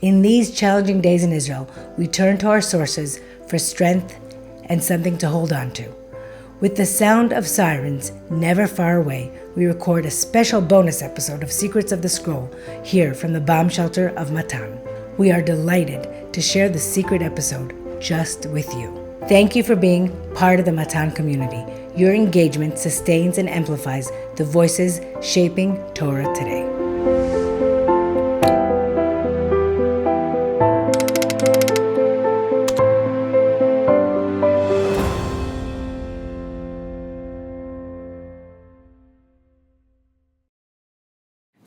In these challenging days in Israel, we turn to our sources for strength and something to hold on to. With the sound of sirens never far away, we record a special bonus episode of Secrets of the Scroll here from the bomb shelter of Matan. We are delighted to share the secret episode just with you. Thank you for being part of the Matan community. Your engagement sustains and amplifies the voices shaping Torah today.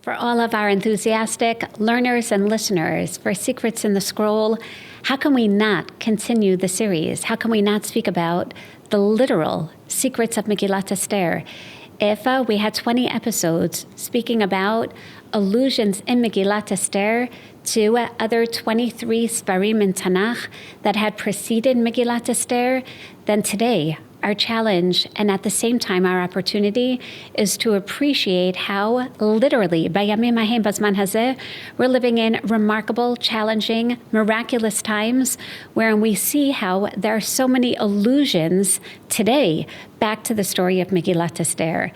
For all of our enthusiastic learners and listeners for Secrets in the Scroll, how can we not continue the series? How can we not speak about the literal secrets of Megillat Esther? If we had 20 episodes speaking about allusions in Megillat Esther to other 23 Sfarim in Tanakh that had preceded Megillat Esther, then today our challenge, and at the same time our opportunity, is to appreciate how literally, Bayamim Hahem Bazman Hazeh, we're living in remarkable, challenging, miraculous times wherein we see how there are so many allusions today back to the story of Megillat Esther.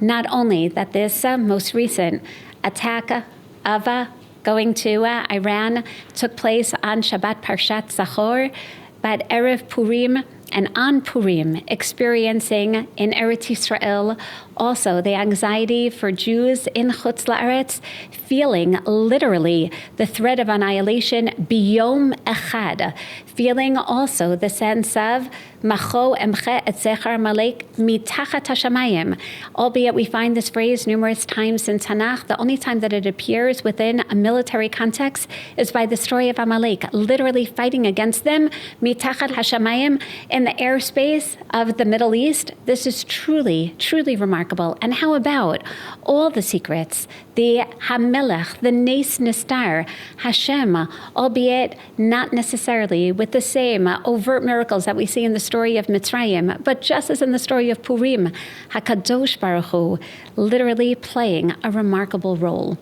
Not only that this most recent attack of going to Iran took place on Shabbat Parshat Zachor, but Erev Purim and on Purim, experiencing in Eretz Yisrael also the anxiety for Jews in Chutz La'aretz, feeling literally the threat of annihilation biyom echad, feeling also the sense of macho emche et zechar malek mitachat hashamayim, albeit we find this phrase numerous times in Tanakh. The only time that it appears within a military context is by the story of Amalek, literally fighting against them mitachat hashamayim in the airspace of the Middle East. This is truly, truly remarkable. And how about all the secrets, the Hamelech, the Nes Nistar, Hashem, albeit not necessarily with the same overt miracles that we see in the story of Mitzrayim, but just as in the story of Purim, HaKadosh Baruch Hu literally playing a remarkable role.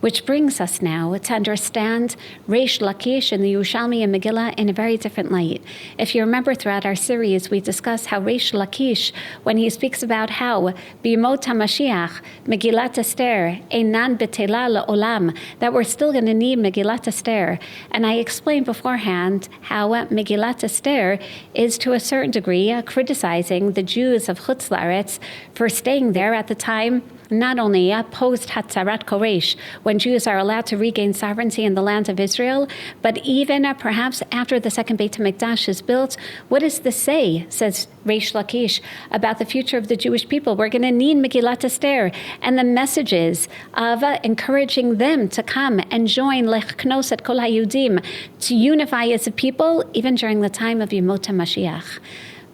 Which brings us now to understand Reish Lakish in the Yerushalmi and Megillah in a very different light. If you remember throughout our series, we discussed how Reish Lakish, when he speaks about how B'yemot HaMashiach, Megillat Esther, Einan B'tela La'olam, that we're still going to need Megillat Esther. And I explained beforehand how Megillat Esther is to a certain degree criticizing the Jews of Chutz La'aretz for staying there at the time, not only post-Hatzarat Koresh, when Jews are allowed to regain sovereignty in the land of Israel, but even perhaps after the second Beit HaMikdash is built. What does this say, says Reish Lakish, about the future of the Jewish people? We're going to need Megillat Esther and the messages of encouraging them to come and join Lechknos et Kol HaYudim, to unify as a people, even during the time of Yemot HaMashiach.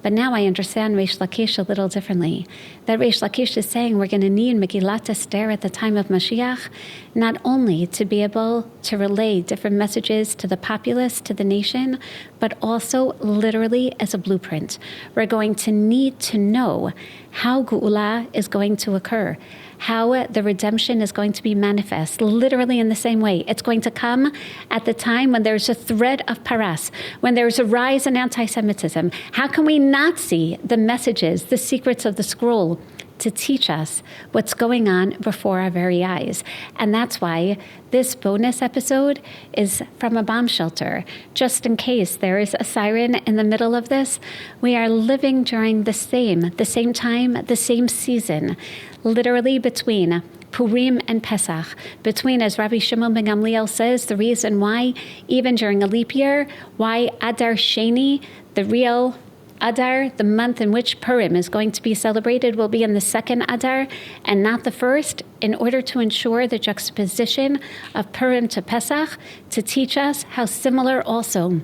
But now I understand Reish Lakish a little differently. That Reish Lakish is saying we're going to need Megillat Esther at the time of Mashiach, not only to be able to relay different messages to the populace, to the nation, but also literally as a blueprint. We're going to need to know how Geula is going to occur, how the redemption is going to be manifest, literally in the same way. It's going to come at the time when there's a threat of paras, when there's a rise in anti-Semitism. How can we not see the messages, the secrets of the scroll, to teach us what's going on before our very eyes? And that's why this bonus episode is from a bomb shelter. Just in case there is a siren in the middle of this, we are living during the same time, the same season, literally between Purim and Pesach, between, as Rabbi Shimon ben Gamliel says, the reason why, even during a leap year, why Adar Sheni, the real Adar, the month in which Purim is going to be celebrated, will be in the second Adar and not the first, in order to ensure the juxtaposition of Purim to Pesach, to teach us how similar also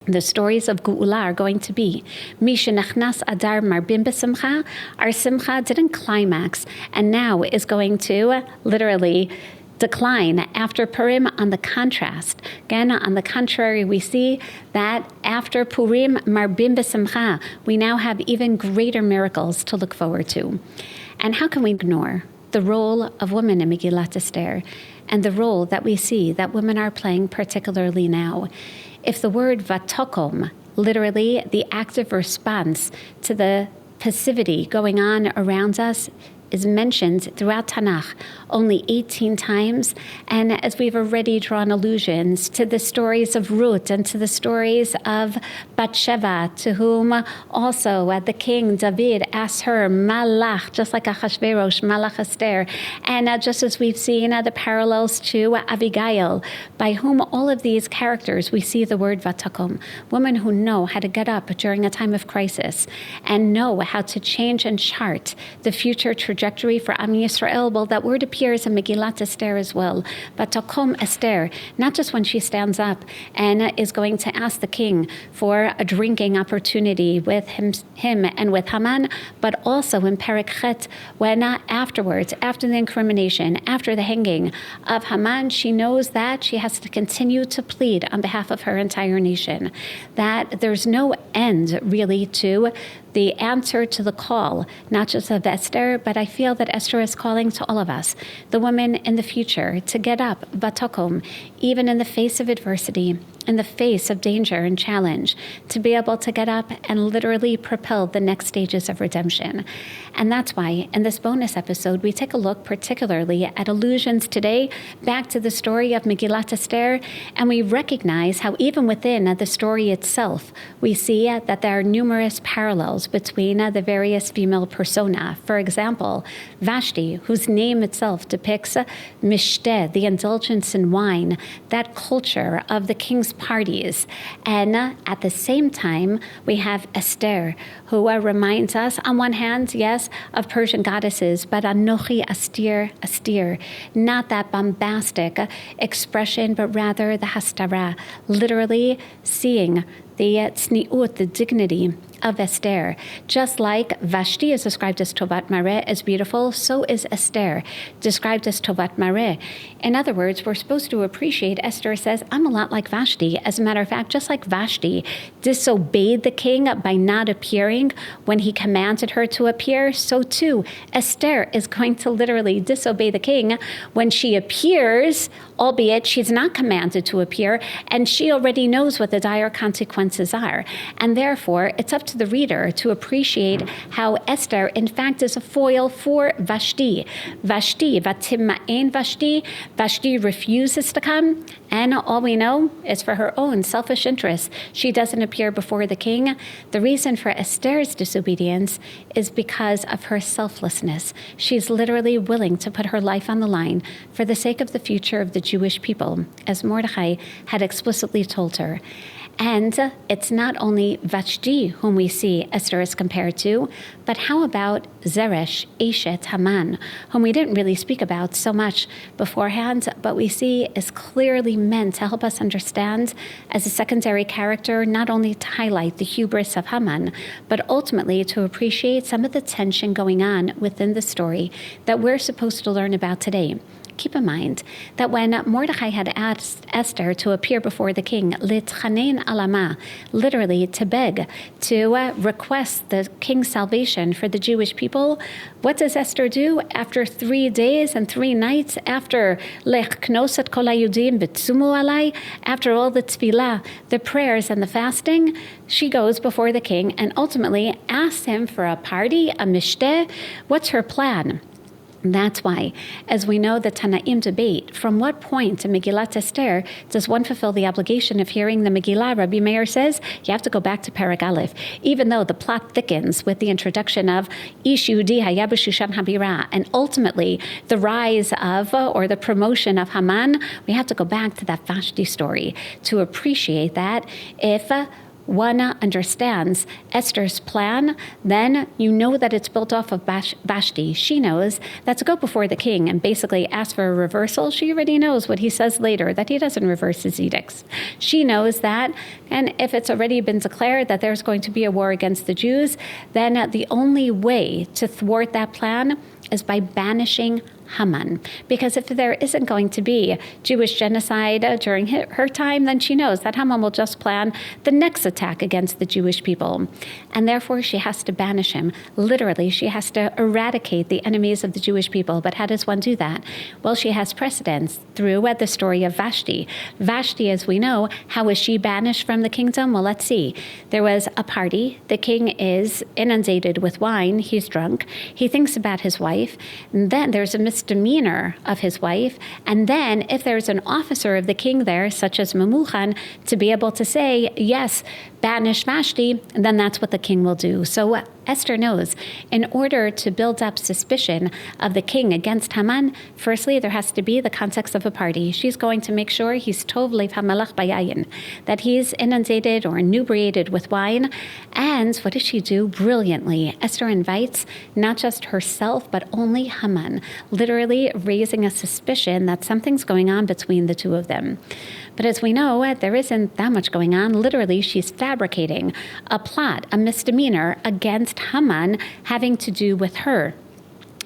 the stories of Geula are going to be. Mishenachnas Adar Marbim B'Simcha, our Simcha didn't climax and now is going to literally decline after Purim. On the contrast, again, on the contrary, we see that after Purim, Marbim B'Simcha, we now have even greater miracles to look forward to. And how can we ignore the role of women in Megillat Esther? and the role that we see that women are playing particularly now. If the word vatokom, literally the active response to the passivity going on around us, is mentioned throughout Tanakh only 18 times. And as we've already drawn allusions to the stories of Ruth and to the stories of Bathsheba, to whom also the king David asked her, Malach, just like Achashverosh, Malach Esther. And just as we've seen the parallels to Abigail, by whom all of these characters, we see the word vatakom, women who know how to get up during a time of crisis and know how to change and chart the future trajectory for Am Yisrael. Well, that word appears in Megillat Esther as well. Vatakom Esther, not just when she stands up and is going to ask the king for a drinking opportunity with him and with Haman, but also in Perek Chet, when afterwards, after the incrimination, after the hanging of Haman, she knows that she has to continue to plead on behalf of her entire nation, that there's no end really to the answer to the call, not just of Esther, but I feel that Esther is calling to all of us, the women in the future, to get up, vatakom, even in the face of adversity, in the face of danger and challenge, to be able to get up and literally propel the next stages of redemption. And that's why in this bonus episode, we take a look particularly at allusions today back to the story of Megillat Esther, and we recognize how even within the story itself, we see that there are numerous parallels between the various female persona. For example, Vashti, whose name itself depicts mishteh, the indulgence in wine, that culture of the king's parties. And at the same time, we have Esther, who reminds us, on one hand, yes, of Persian goddesses, but Anochi Astir, Astir, not that bombastic expression, but rather the Hastara, literally seeing the tzniut, the dignity of Esther. Just like Vashti is described as Tovat Mareh, as beautiful, so is Esther described as Tovat Mareh. In other words, we're supposed to appreciate, Esther says, I'm a lot like Vashti. As a matter of fact, just like Vashti disobeyed the king by not appearing when he commanded her to appear, so too Esther is going to literally disobey the king when she appears, albeit she's not commanded to appear, and she already knows what the dire consequences are. And therefore, it's up to the reader to appreciate how Esther, in fact, is a foil for Vashti. Vashti, Vatima'en Vashti, Vashti refuses to come, and all we know is for her own selfish interests, she doesn't appear before the king. The reason for Esther's disobedience is because of her selflessness. She's literally willing to put her life on the line for the sake of the future of the Jewish people, as Mordechai had explicitly told her. And it's not only Vashti whom we see Esther is compared to, but how about Zeresh, Eshet, Haman, whom we didn't really speak about so much beforehand, but we see is clearly meant to help us understand as a secondary character, not only to highlight the hubris of Haman, but ultimately to appreciate some of the tension going on within the story that we're supposed to learn about today. Keep in mind that when Mordechai had asked Esther to appear before the king, litchanein alama, literally to beg, to request the king's salvation for the Jewish people, what does Esther do after 3 days and 3 nights, after lech knosat kol hayudim b'tzumu alai, after all the tefillah, the prayers and the fasting? She goes before the king and ultimately asks him for a party, a mishteh. What's her plan? That's why, as we know, the Tanaim debate, from what point in Megillat Esther does one fulfill the obligation of hearing the Megillah? Rabbi Meir says you have to go back to Perek Aleph, even though the plot thickens with the introduction of Ish Yehudi Haya B'Shushan Habira, and ultimately the rise of, or the promotion of Haman. We have to go back to that Vashti story to appreciate that. If one understands Esther's plan, then you know that it's built off of Vashti. She knows that to go before the king and basically ask for a reversal, she already knows what he says later, that he doesn't reverse his edicts. She knows that, and if it's already been declared that there's going to be a war against the Jews, then the only way to thwart that plan is by banishing Haman. Because if there isn't going to be Jewish genocide during her time, then she knows that Haman will just plan the next attack against the Jewish people. And therefore, she has to banish him. Literally, she has to eradicate the enemies of the Jewish people. But how does one do that? Well, she has precedence through the story of Vashti. Vashti, as we know, how was she banished from the kingdom? Well, let's see. There was a party. The king is inundated with wine. He's drunk. He thinks about his wife. And then there's a misdemeanor of his wife. And then if there's an officer of the king there, such as Memucan, to be able to say, yes, banish Vashti, then that's what the king will do. So Esther knows, in order to build up suspicion of the king against Haman, firstly, there has to be the context of a party. She's going to make sure he's tov lev hamelach bayayin, that he's inundated or inebriated with wine. And what does she do? Brilliantly, Esther invites not just herself, but only Haman, literally raising a suspicion that something's going on between the two of them. But as we know, there isn't that much going on. Literally, she's fabricating a plot, a misdemeanor against Haman having to do with her.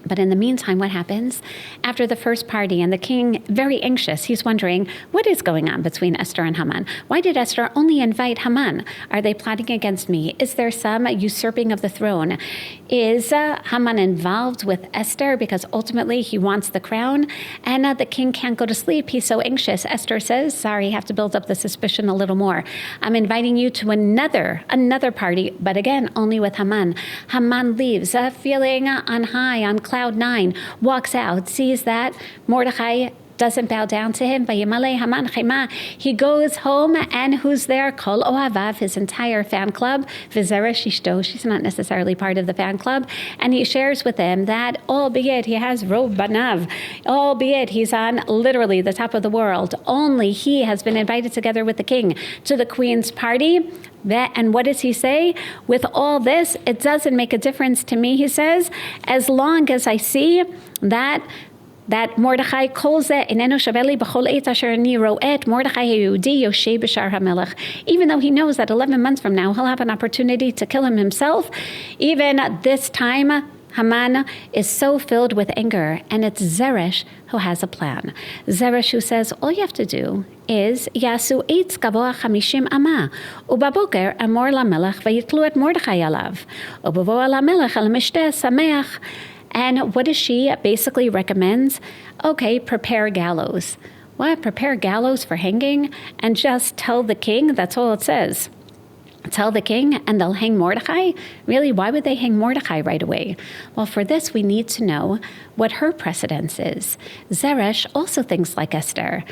But in the meantime, what happens? After the first party and the king, very anxious, he's wondering, what is going on between Esther and Haman? Why did Esther only invite Haman? Are they plotting against me? Is there some usurping of the throne? Is Haman involved with Esther because ultimately he wants the crown? And the king can't go to sleep. He's so anxious. Esther says, sorry, you have to build up the suspicion a little more. I'm inviting you to another party, but again, only with Haman. Haman leaves, feeling on high, on cloud nine, walks out, sees that Mordechai doesn't bow down to him. He goes home, and who's there? Kol Ohavav, his entire fan club. Vizeresh Ishto, she's not necessarily part of the fan club. And he shares with them that, albeit he has Rov Banav, albeit he's on literally the top of the world, only he has been invited together with the king to the queen's party. And what does he say? With all this, it doesn't make a difference to me, he says, as long as I see that Mordechai calls it inenu shaveli b'chol eit asher ani ro'et Mordechai Yehudi Yoshe b'shar hamelech. Even though he knows that 11 months from now he'll have an opportunity to kill him himself, even this time Haman is so filled with anger, and it's Zeresh who has a plan. Zeresh who says, all you have to do is Yasu eitz gavoa 50 ama, ubaboker amor lamelech vayitlu et Mordechai alav, ubavo lamelech al mishteh sameach. And what does she basically recommends? Okay, prepare gallows. What? Prepare gallows for hanging? And just tell the king? That's all it says. Tell the king and they'll hang Mordechai? Really, why would they hang Mordechai right away? Well, for this, we need to know what her precedence is. Zeresh also thinks like Esther.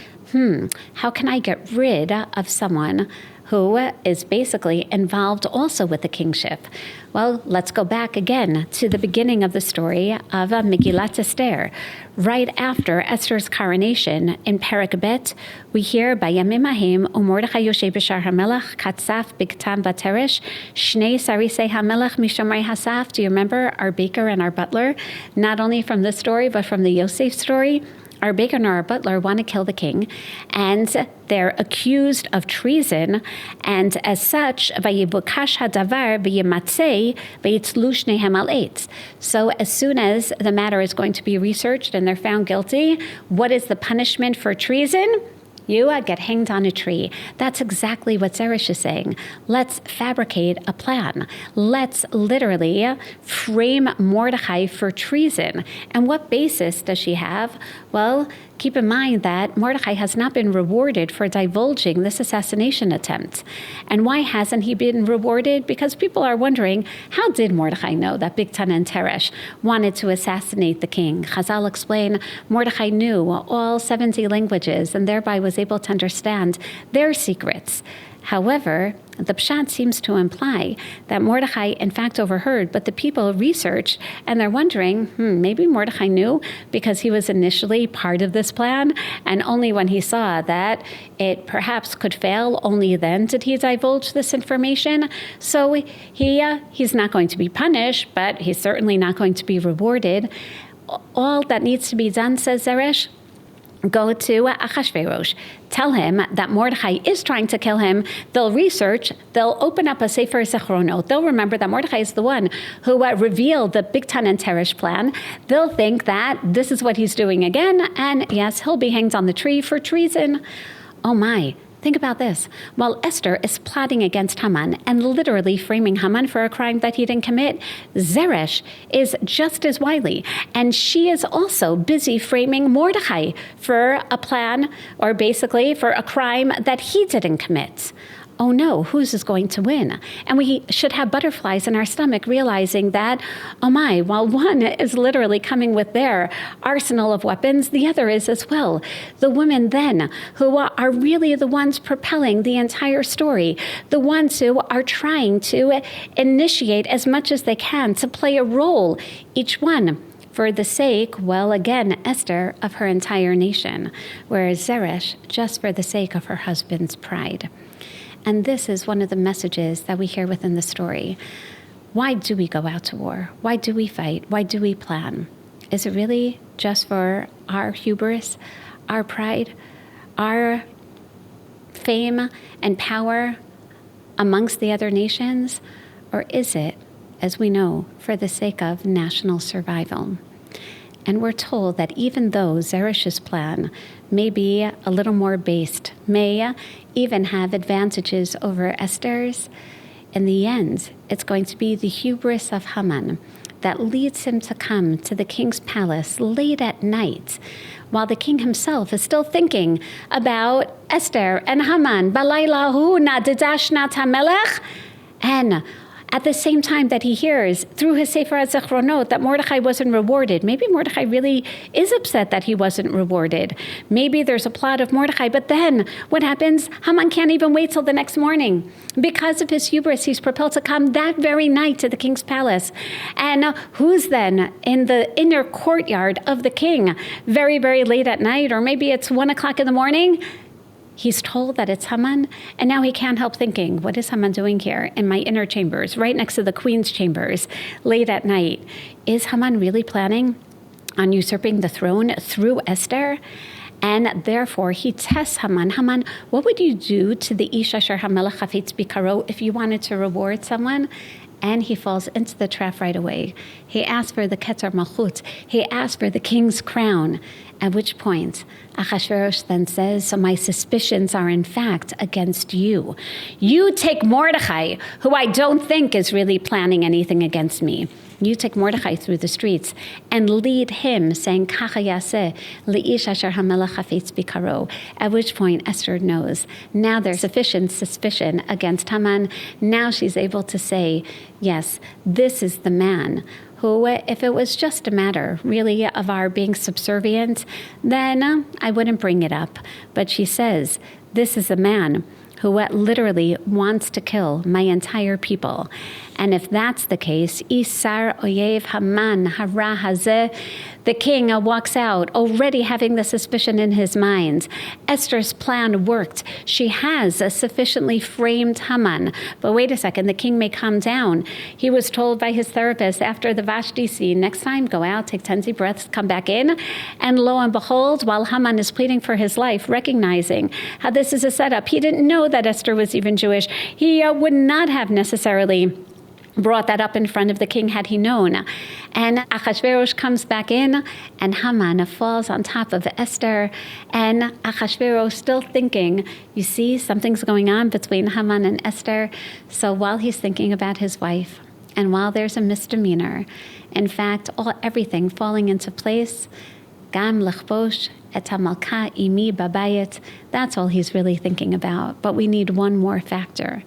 How can I get rid of someone who is basically involved also with the kingship? Well, let's go back again to the beginning of the story of Megillat Esther. Right after Esther's coronation in Perek Bet, we hear Bayamim Ahim uMordechai Yoshe b'shar hamelech katzaf bigtam baterish shnei sarisei hamelech mishamrei hasaf. Do you remember our baker and our butler? Not only from this story, but from the Yosef story. Our baker and our butler want to kill the king, and they're accused of treason, and as such, vayivukash hadavar v'yimatzei v'yitzlu shnehem al eitz. So as soon as the matter is going to be researched and they're found guilty, what is the punishment for treason? You get hanged on a tree. That's exactly what Zeresh is saying. Let's fabricate a plan. Let's literally frame Mordechai for treason. And what basis does she have? Well, keep in mind that Mordechai has not been rewarded for divulging this assassination attempt. And why hasn't he been rewarded? Because people are wondering, how did Mordechai know that Bigtan and Teresh wanted to assassinate the king? Chazal explain, Mordechai knew all 70 languages and thereby was able to understand their secrets. However, the Pshat seems to imply that Mordechai in fact overheard, but the people researched and they're wondering, maybe Mordechai knew because he was initially part of this plan, and only when he saw that it perhaps could fail, only then did he divulge this information. So he's not going to be punished, but he's certainly not going to be rewarded. All that needs to be done, says Zeresh, go to Achashverosh, tell him that Mordechai is trying to kill him. They'll research, they'll open up a Sefer Zechronot. They'll remember that Mordechai is the one who revealed the Bigtan and Teresh plan. They'll think that this is what he's doing again, and yes, he'll be hanged on the tree for treason. Oh my. Think about this. While Esther is plotting against Haman and literally framing Haman for a crime that he didn't commit, Zeresh is just as wily. And she is also busy framing Mordechai for a plan, or basically for a crime that he didn't commit. Oh no, whose is going to win? And we should have butterflies in our stomach realizing that, oh my, while one is literally coming with their arsenal of weapons, the other is as well. The women then, who are really the ones propelling the entire story, the ones who are trying to initiate as much as they can to play a role, each one for the sake, well, again, Esther, of her entire nation, whereas Zeresh, just for the sake of her husband's pride. And this is one of the messages that we hear within the story. Why do we go out to war? Why do we fight? Why do we plan? Is it really just for our hubris, our pride, our fame and power amongst the other nations? Or is it, as we know, for the sake of national survival? And we're told that even though Zeresh's plan may be a little more based, may even have advantages over Esther's, in the end, it's going to be the hubris of Haman that leads him to come to the king's palace late at night, while the king himself is still thinking about Esther and Haman, Balayla hu nadidash nat hamelech, and at the same time that he hears through his Sefer Zechronot that Mordechai wasn't rewarded. Maybe Mordechai really is upset that he wasn't rewarded. Maybe there's a plot of Mordechai, but then what happens? Haman can't even wait till the next morning. Because of his hubris, he's propelled to come that very night to the king's palace. And who's then in the inner courtyard of the king very, very late at night, or maybe it's 1 o'clock in the morning? He's told that it's Haman, and now he can't help thinking, what is Haman doing here in my inner chambers, right next to the queen's chambers, late at night? Is Haman really planning on usurping the throne through Esther? And therefore, he tests Haman. Haman, what would you do to the Ish Asher HaMelech Chafetz Bikaro if you wanted to reward someone? And he falls into the trap right away. He asks for the Keter Malchut. He asks for the king's crown. At which point, Achashverosh then says, so my suspicions are in fact against you. You take Mordechai, who I don't think is really planning anything against me. You take Mordechai through the streets and lead him, saying, Kacha yaseh li'ish asher hamelech chafetz bikaro. At which point Esther knows now there's sufficient suspicion against Haman. Now she's able to say, yes, this is the man who, if it was just a matter, really, of our being subservient, then I wouldn't bring it up. But she says, this is a man who literally wants to kill my entire people. And if that's the case, Isar Oyev Haman Hara Hazeh, the king walks out already having the suspicion in his mind. Esther's plan worked. She has a sufficiently framed Haman. But wait a second, the king may calm down. He was told by his therapist after the Vashti scene, next time, go out, take 10 deep breaths, come back in. And lo and behold, while Haman is pleading for his life, recognizing how this is a setup, he didn't know that Esther was even Jewish. He would not have necessarily brought that up in front of the king had he known. And Achashverosh comes back in, and Haman falls on top of Esther, and Achashverosh still thinking, you see, something's going on between Haman and Esther. So while he's thinking about his wife, and while there's a misdemeanor, in fact, everything falling into place, Gam lechbosh et hamalka imi babayit, that's all he's really thinking about. But we need one more factor.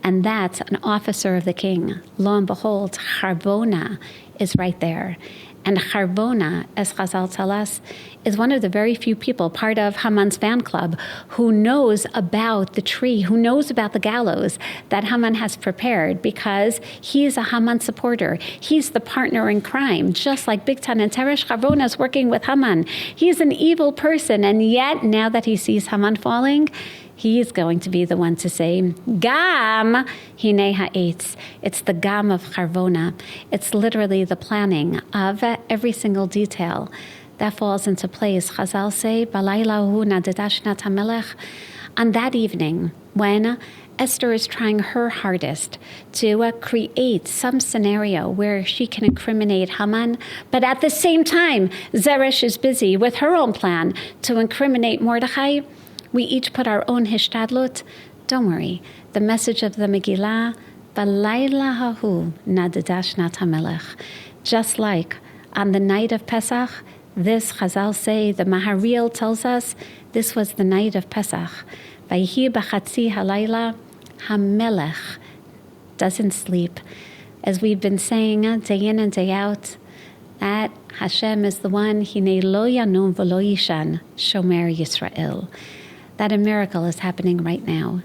And that's an officer of the king. Lo and behold, Harbona is right there. And Harbona, as Chazal tell us, is one of the very few people, part of Haman's fan club, who knows about the tree, who knows about the gallows that Haman has prepared, because he's a Haman supporter. He's the partner in crime, just like Bigtan and Teresh. Harbona is working with Haman. He's an evil person, and yet, now that he sees Haman falling, he's going to be the one to say, Gam hinei ha'etz. It's the Gam of Harbona. It's literally the planning of every single detail that falls into place. Chazal say, "Balayla hu nadadah shnat hamelech." On that evening, when Esther is trying her hardest to create some scenario where she can incriminate Haman, but at the same time, Zeresh is busy with her own plan to incriminate Mordechai, we each put our own hishtadlut. Don't worry, the message of the Megillah, Balayla hahu nadadah shnat hamelech. Just like on the night of Pesach, this Chazal say, the Maharil tells us, this was the night of Pesach. Vayhi b'chatzi halayla, Hamelech doesn't sleep. As we've been saying day in and day out, that Hashem is the one, Hinei lo yanum v'lo yishan, Shomer Yisrael. That a miracle is happening right now.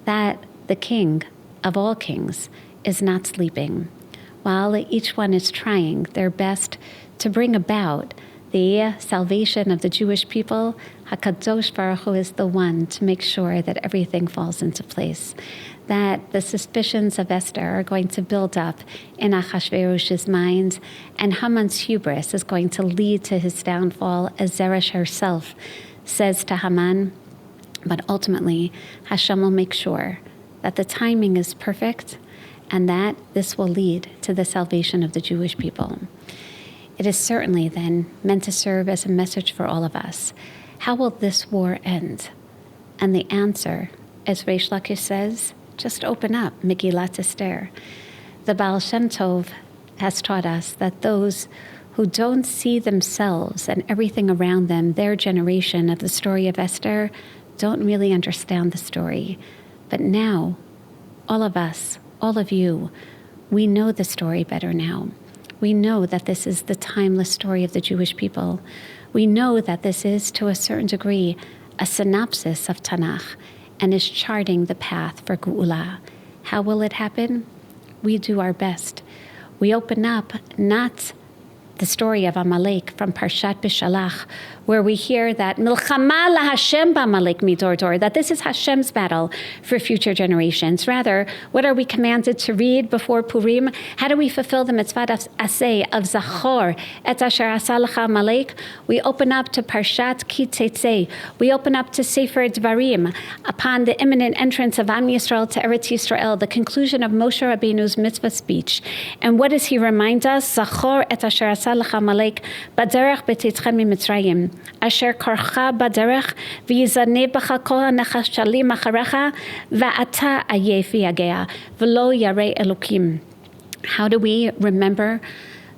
That the King of all kings is not sleeping, while each one is trying their best to bring about the salvation of the Jewish people. HaKadosh Baruch Hu is the one to make sure that everything falls into place, that the suspicions of Esther are going to build up in Achashverosh's mind, and Haman's hubris is going to lead to his downfall, as Zeresh herself says to Haman. But ultimately, Hashem will make sure that the timing is perfect and that this will lead to the salvation of the Jewish people. It is certainly then meant to serve as a message for all of us. How will this war end? And the answer, as Reish Lakish says, just open up Megillat Esther. The Baal Shem Tov has taught us that those who don't see themselves and everything around them, their generation of the story of Esther, don't really understand the story. But now, all of us, all of you, we know the story better now. We know that this is the timeless story of the Jewish people. We know that this is, to a certain degree, a synopsis of Tanakh and is charting the path for Geula. How will it happen? We do our best. We open up not the story of Amalek from Parshat Bishalach, where we hear that Milchama LaHashem b'Amalek midor, that this is Hashem's battle for future generations. Rather, what are we commanded to read before Purim? How do we fulfill the mitzvah aseh of Zachor et asher asa lecha Amalek? We open up to Parshat Ki Teitzei. We open up to Sefer Dvarim upon the imminent entrance of Am Yisrael to Eretz Yisrael, the conclusion of Moshe Rabbeinu's mitzvah speech. And what does he remind us? Zachor et asher asa lecha Amalek baderech b'teitchem miMitzrayim. Asher karcha baderech v'yizaneh b'cha kol hanechashalim acharecha va'ata ayef v'yagea v'lo yarei Elokim. How do we remember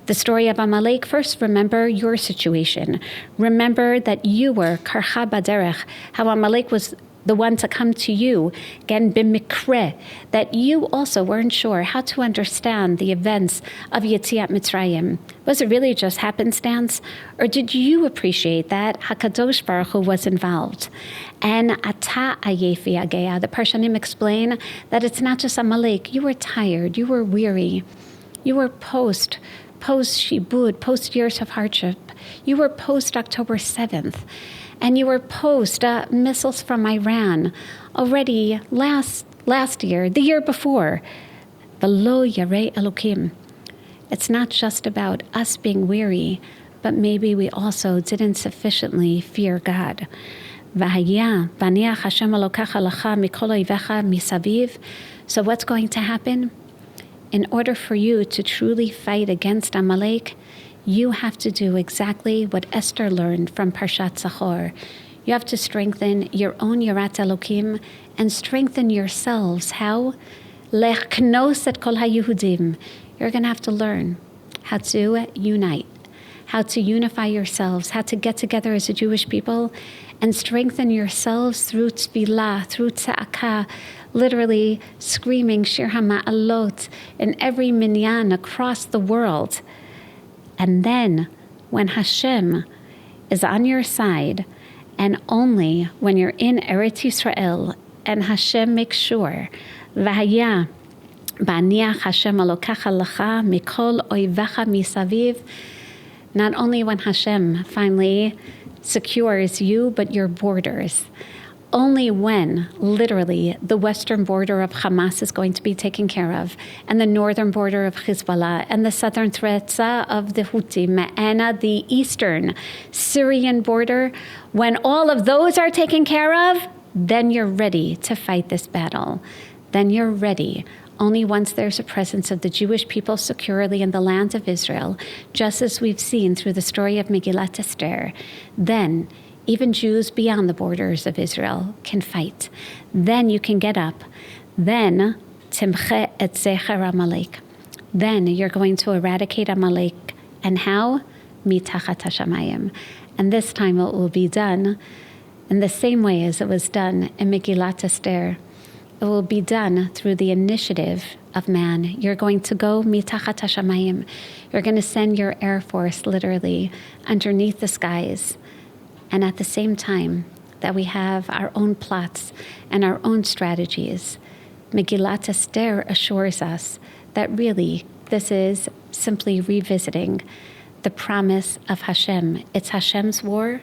the story of Amalek? First, remember your situation. Remember that you were karcha baderech, how Amalek was the one to come to you, again, b'mikre, that you also weren't sure how to understand the events of Yetziat Mitzrayim. Was it really just happenstance? Or did you appreciate that HaKadosh Baruch Hu was involved? And ata ayef v'yagea, the Parshanim explain that it's not just Amalek. You were tired, you were weary, you were post-Shibud, post-years of hardship. You were post-October 7th. And you were post missiles from Iran already last year, the year before. V'lo yarei Elokim. It's not just about us being weary, but maybe we also didn't sufficiently fear God. V'haya baniach Hashem Elokecha lecha mikol oivecha misaviv. So what's going to happen? In order for you to truly fight against Amalek, you have to do exactly what Esther learned from Parshat Zachor. You have to strengthen your own Yirat Elokim and strengthen yourselves. How? Lechnos et kol haYehudim. You're going to have to learn how to unite, how to unify yourselves, how to get together as a Jewish people and strengthen yourselves through tefillah, through tza'akah, literally screaming Shir HaMa'alot in every minyan across the world. And then, when Hashem is on your side, and only when you're in Eretz Yisrael, and Hashem makes sure, V'haya baniach Hashem Elokecha lecha mikol oivecha misaviv, not only when Hashem finally secures you, but your borders. only when, literally, the western border of Hamas is going to be taken care of, and the northern border of Hezbollah, and the southern threats of the Houthim, and the eastern Syrian border, when all of those are taken care of, then you're ready to fight this battle. Then you're ready. Only once there's a presence of the Jewish people securely in the land of Israel, just as we've seen through the story of Megillat Esther, then even Jews beyond the borders of Israel can fight. Then you can get up. Then, timche et zecher Amalek. Then you're going to eradicate Amalek. And how? Mitachat hashamayim. And this time it will be done in the same way as it was done in Megillat Esther. It will be done through the initiative of man. You're going to go mitachat hashamayim. You're going to send your air force literally underneath the skies. And at the same time that we have our own plots and our own strategies, Megillat Esther assures us that really this is simply revisiting the promise of Hashem. It's Hashem's war,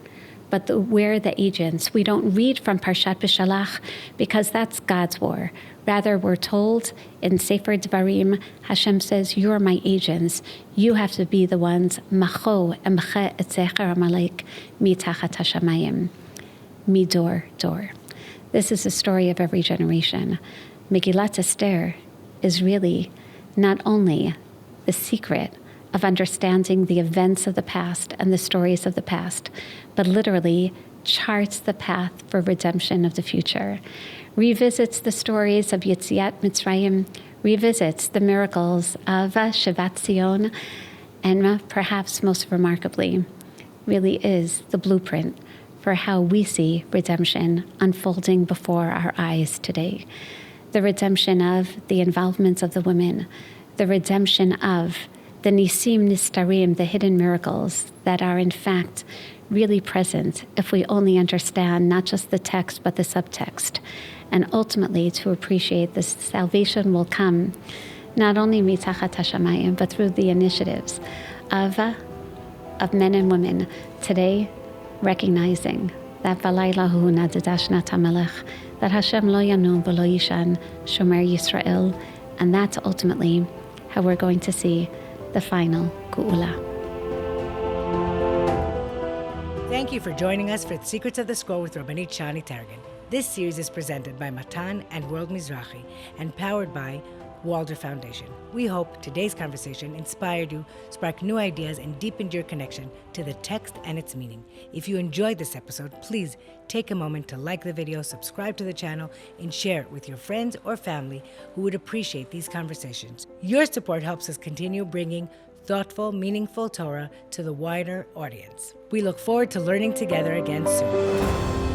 but we're the agents. We don't read from Parshat B'Shalach because that's God's war. Rather, we're told in Sefer Dvarim, Hashem says, you're my agents. You have to be the ones, Macho emche et zecher Amalek mitachat hashamayim, midor dor. This is the story of every generation. Megillat Esther is really not only the secret of understanding the events of the past and the stories of the past, but literally charts the path for redemption of the future, revisits the stories of Yetziat Mitzrayim, revisits the miracles of Shivat Zion, and perhaps most remarkably, really is the blueprint for how we see redemption unfolding before our eyes today. The redemption of the involvement of the women, the redemption of the Nisim Nistarim, the hidden miracles that are in fact really present if we only understand not just the text but the subtext. And ultimately to appreciate this salvation will come not only mitachat hashamayim but through the initiatives of men and women today, recognizing that Valayla hu nadadash natamelech, that Hashem lo yanum v'lo yishan shomer Yisrael, and that's ultimately how we're going to see the final Geula. Thank you for joining us for Secrets of the Scroll with Rabbanit Shani Taragin. This series is presented by Matan and World Mizrahi and powered by Walder Foundation. We hope today's conversation inspired you, sparked new ideas, and deepened your connection to the text and its meaning. If you enjoyed this episode, please take a moment to like the video, subscribe to the channel, and share it with your friends or family who would appreciate these conversations. Your support helps us continue bringing thoughtful, meaningful Torah to the wider audience. We look forward to learning together again soon.